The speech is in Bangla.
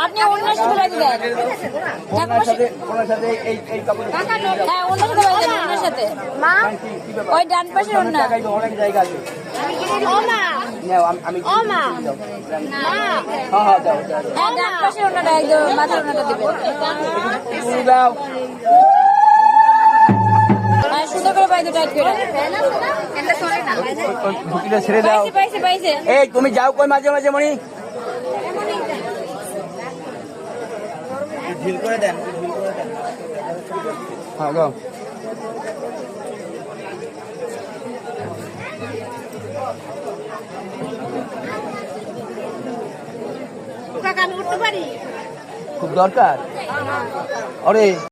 আপনি অন্যের সাথে বাঁধি দেন, ওনার সাথে হ্যাঁ অন্যের সাথে বাঁধি দেন, অন্যের সাথে মা ওই ডান পাশের অন্য অনেক জায়গা আছে। হ্যাঁ ডান পাশের অন্যটা একদম মাথার অন্যটা দেবেন। সুন্দর করে পাই টাইট করে ছেড়ে দাও। পাইছে এই তুমি যাও কই মাঝে মাঝে মনি ঢিল করে দেন। হ্যাঁ গো আমি উঠতে পারি খুব দরকার। আরে